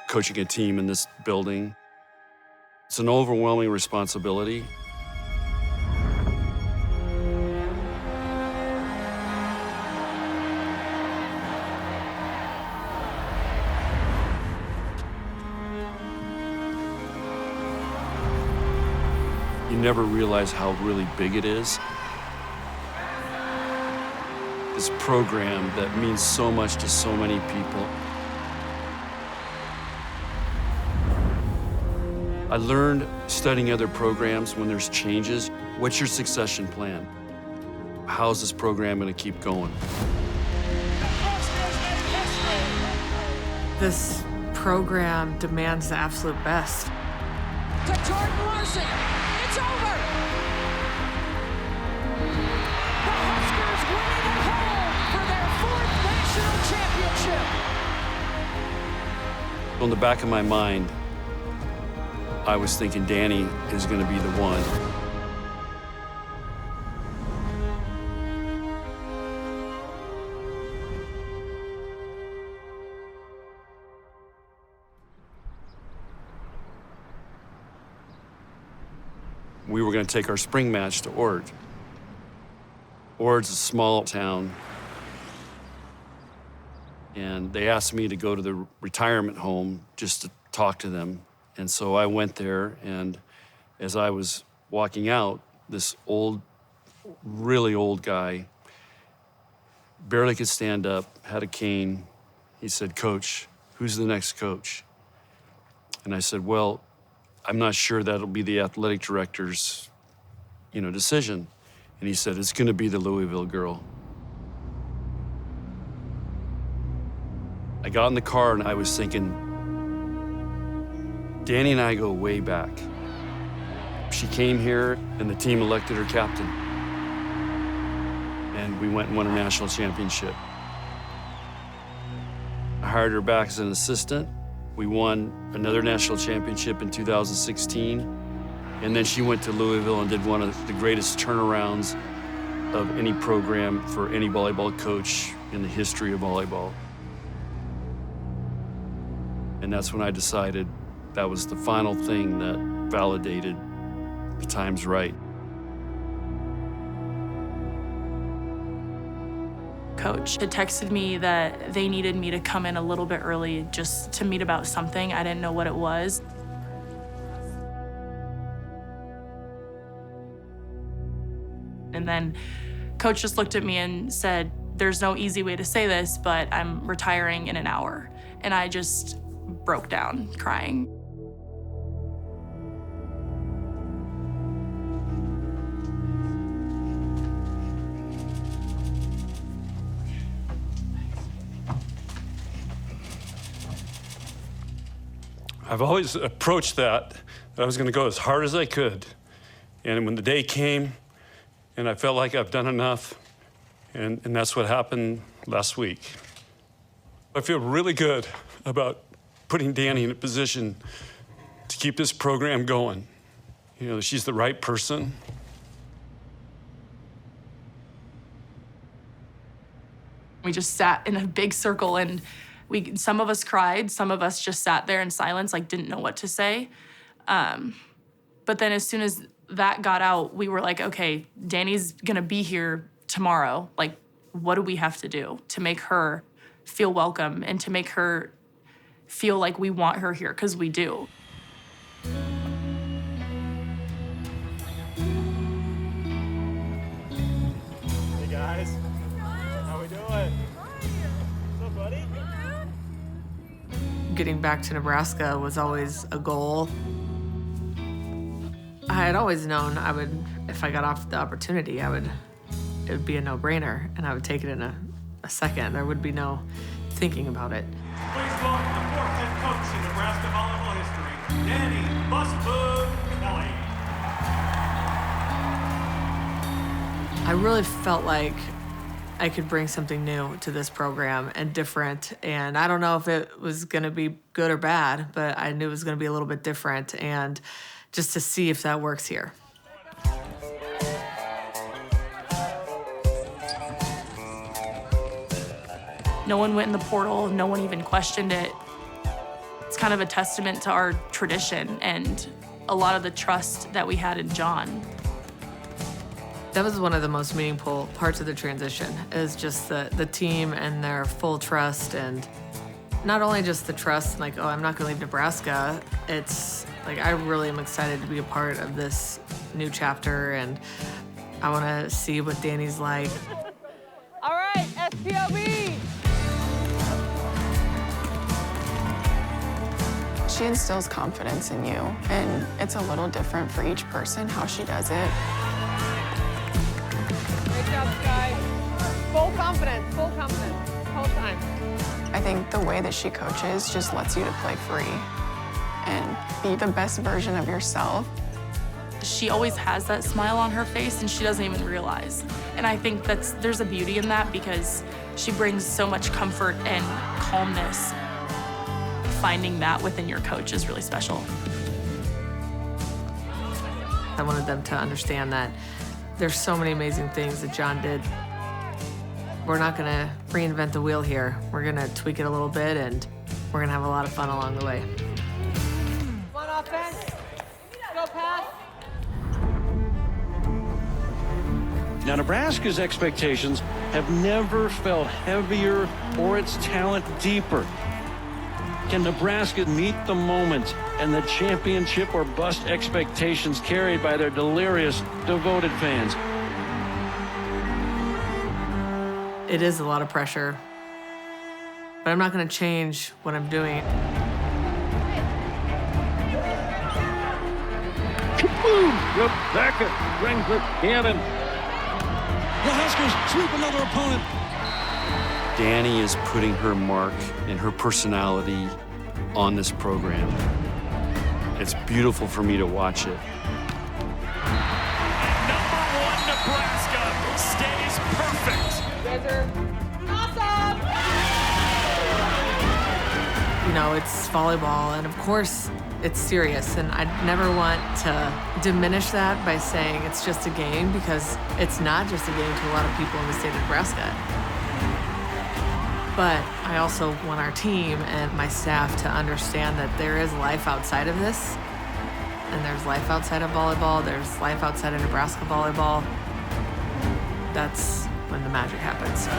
coaching a team in this building. It's an overwhelming responsibility. You never realize how really big it is. This program that means so much to so many people. I learned studying other programs when there's changes. What's your succession plan? How's this program going to keep going? This program demands the absolute best. To Jordan Larson. It's over. The Huskers win it at home for their 4th national championship. On the back of my mind, I was thinking Dani is going to be the one. We were going to take our spring match to Ord. Ord's a small town. And they asked me to go to the retirement home just to talk to them. And so I went there, and as I was walking out, this old, really old guy, barely could stand up, had a cane. He said, "Coach, who's the next coach?" And I said, "Well, I'm not sure that'll be the athletic director's, decision." And he said, "It's going to be the Louisville girl." I got in the car and I was thinking, Dani and I go way back. She came here and the team elected her captain. And we went and won a national championship. I hired her back as an assistant. We won another national championship in 2016. And then she went to Louisville and did one of the greatest turnarounds of any program for any volleyball coach in the history of volleyball. And that's when I decided that was the final thing that validated the time's right. Coach had texted me that they needed me to come in a little bit early just to meet about something. I didn't know what it was. And then Coach just looked at me and said, "There's no easy way to say this, but I'm retiring in an hour." And I just broke down crying. I've always approached that I was going to go as hard as I could. And when the day came, and I felt like I've done enough, and that's what happened last week. I feel really good about putting Dani in a position to keep this program going. She's the right person. We just sat in a big circle and some of us cried, some of us just sat there in silence, didn't know what to say. But then as soon as that got out, we were like, okay, Dani's gonna be here tomorrow. What do we have to do to make her feel welcome and to make her feel like we want her here, because we do. Hey guys, how we doing? What's up, buddy? Getting back to Nebraska was always a goal. I had always known if I got off the opportunity, it would be a no-brainer, and I would take it in a second. There would be no thinking about it. Please welcome the 4th head coach in Nebraska volleyball history, Dani Busboom Kelly. I really felt like I could bring something new to this program and different. And I don't know if it was going to be good or bad, but I knew it was going to be a little bit different, and just to see if that works here. No one went in the portal. No one even questioned it. It's kind of a testament to our tradition and a lot of the trust that we had in John. That was one of the most meaningful parts of the transition, is just the team and their full trust, and not only just the trust, like, oh, I'm not gonna leave Nebraska. It's like, I really am excited to be a part of this new chapter, and I wanna see what Dani's like. All right, SPOB. She instills confidence in you, and it's a little different for each person how she does it. Great job, Sky. Full confidence, whole time. I think the way that she coaches just lets you to play free and be the best version of yourself. She always has that smile on her face and she doesn't even realize. And I think there's a beauty in that because she brings so much comfort and calmness. Finding that within your coach is really special. I wanted them to understand that there's so many amazing things that John did. We're not gonna reinvent the wheel here. We're gonna tweak it a little bit, and we're gonna have a lot of fun along the way. Come on, offense. Go pass. Now, Nebraska's expectations have never felt heavier or its talent deeper. Can Nebraska meet the moment and the championship or bust expectations carried by their delirious, devoted fans? It is a lot of pressure, but I'm not gonna change what I'm doing. Kaboom! Rebecca brings the cannon. The Huskers sweep another opponent. Dani is putting her mark and her personality on this program. It's beautiful for me to watch it. #1 Nebraska stays perfect. You guys are awesome. You know, it's volleyball, and of course, it's serious, and I'd never want to diminish that by saying it's just a game, because it's not just a game to a lot of people in the state of Nebraska. But I also want our team and my staff to understand that there is life outside of this, and there's life outside of volleyball, there's life outside of Nebraska volleyball. That's when the magic happens.